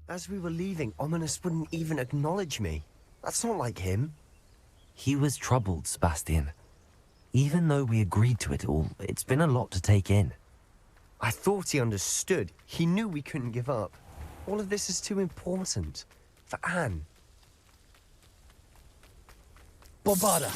Speaker 10: As we were leaving, Ominous wouldn't even acknowledge me. That's not like him.
Speaker 2: He was troubled, Sebastian. Even though we agreed to it all, it's been a lot to take in.
Speaker 10: I thought he understood. He knew we couldn't give up. All of this is too important. For Anne.
Speaker 2: Bombarda!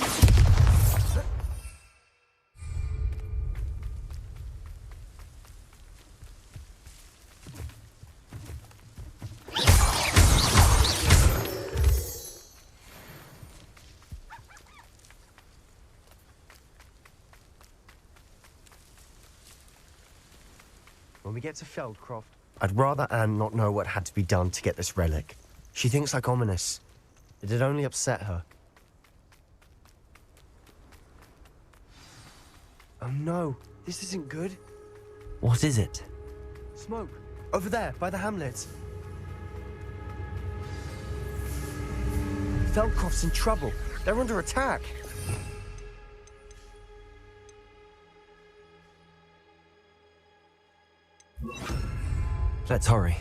Speaker 10: When we get to Feldcroft, I'd rather Anne not know what had to be done to get this relic. She thinks like Ominous. It'd only upset her. Oh no, this isn't good.
Speaker 2: What is it?
Speaker 10: Smoke. Over there, by the hamlet. Feldcroft's in trouble. They're under attack.
Speaker 2: Let's hurry.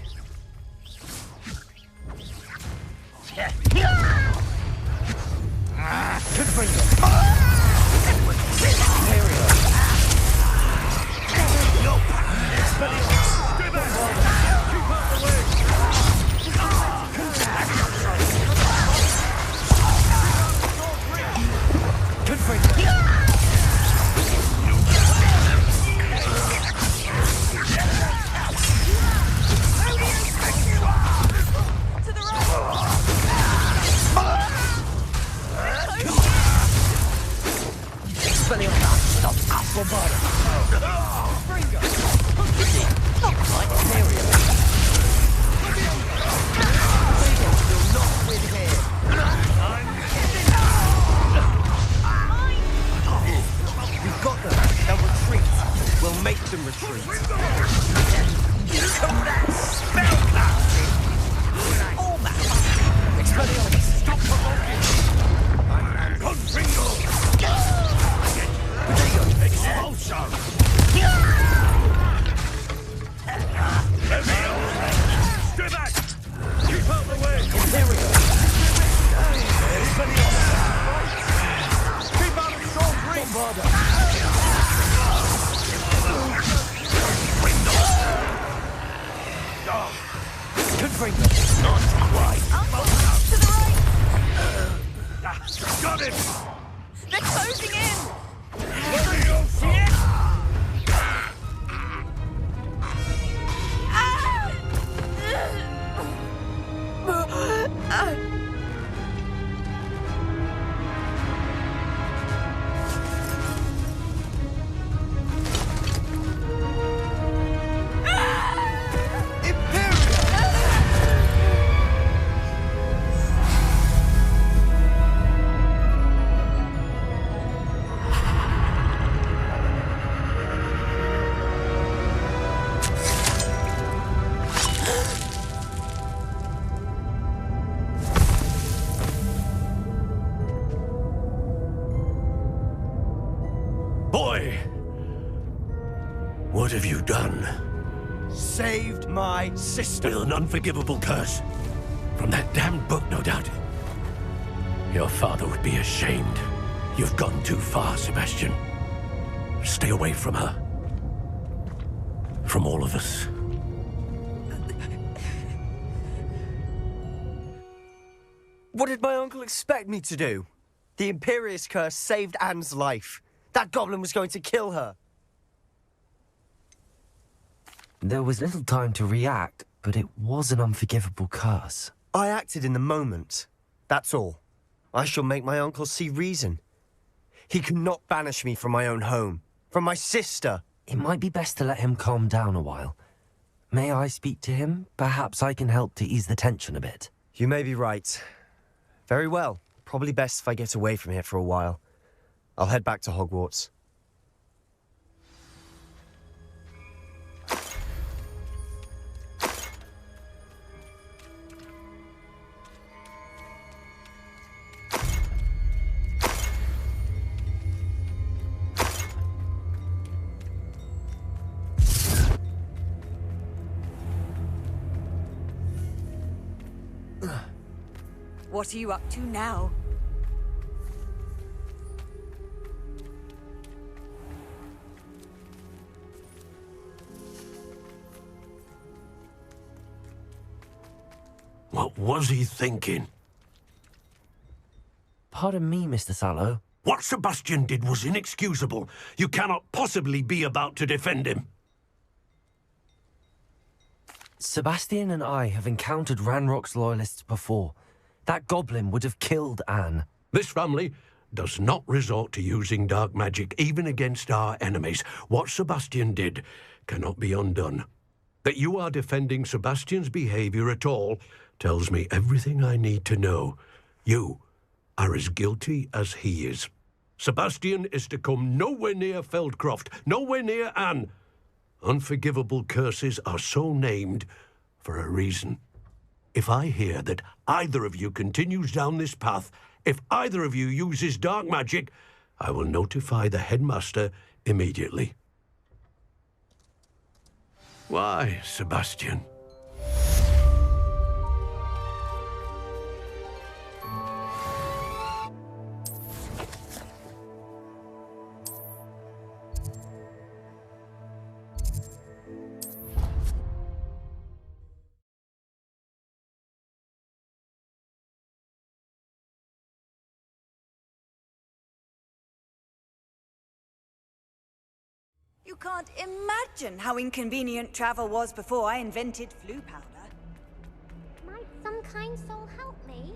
Speaker 12: What have you done?
Speaker 13: Saved my sister.
Speaker 12: With an unforgivable curse. From that damned book, no doubt. Your father would be ashamed. You've gone too far, Sebastian. Stay away from her. from all of us.
Speaker 10: What did my uncle expect me to do? The Imperious Curse saved Anne's life. That goblin was going to kill her.
Speaker 2: There was little time to react, but it was an unforgivable curse.
Speaker 10: I acted in the moment. That's all. I shall make my uncle see reason. He cannot banish me from my own home, from my sister.
Speaker 2: It might be best to let him calm down a while. May I speak to him? Perhaps I can help to ease the tension a bit.
Speaker 10: You may be right. Very well. Probably best if I get away from here for a while. I'll head back to Hogwarts.
Speaker 8: What are you up to now?
Speaker 12: What was he thinking?
Speaker 2: Pardon me, Mr. Sallow.
Speaker 12: What Sebastian did was inexcusable. You cannot possibly be about to defend him.
Speaker 2: Sebastian and I have encountered Ranrock's loyalists before. That goblin would have killed Anne.
Speaker 12: This family does not resort to using dark magic, even against our enemies. What Sebastian did cannot be undone. That you are defending Sebastian's behavior at all tells me everything I need to know. You are as guilty as he is. Sebastian is to come nowhere near Feldcroft, nowhere near Anne. Unforgivable curses are so named for a reason. If I hear that either of you continues down this path, if either of you uses dark magic, I will notify the headmaster immediately. Why, Sebastian?
Speaker 8: You can't imagine how inconvenient travel was before I invented flu powder.
Speaker 3: Might some kind soul help me?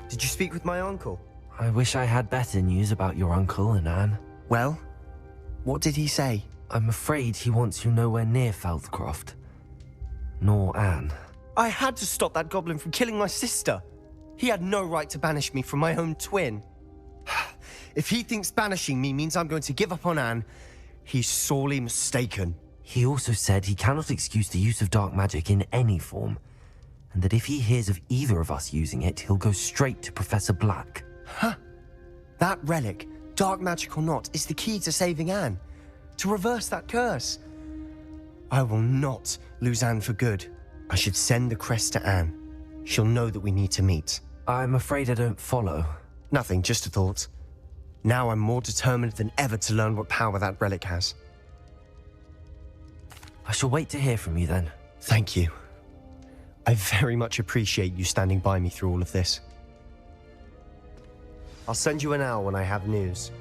Speaker 10: Did you speak with my uncle?
Speaker 2: I wish I had better news about your uncle and Anne.
Speaker 10: Well, what did he say?
Speaker 2: I'm afraid he wants you nowhere near Feldcroft. Nor Anne.
Speaker 10: I had to stop that goblin from killing my sister. He had no right to banish me from my own twin. If he thinks banishing me means I'm going to give up on Anne, he's sorely mistaken.
Speaker 2: He also said he cannot excuse the use of dark magic in any form, and that if he hears of either of us using it, he'll go straight to Professor Black.
Speaker 10: Huh? That relic, dark magic or not, is the key to saving Anne. To reverse that curse. I will not lose Anne for good. I should send the crest to Anne. She'll know that we need to meet.
Speaker 2: I'm afraid I don't follow.
Speaker 10: Nothing, just a thought. Now I'm more determined than ever to learn what power that relic has.
Speaker 2: I shall wait to hear from you then.
Speaker 10: Thank you. I very much appreciate you standing by me through all of this. I'll send you an owl when I have news.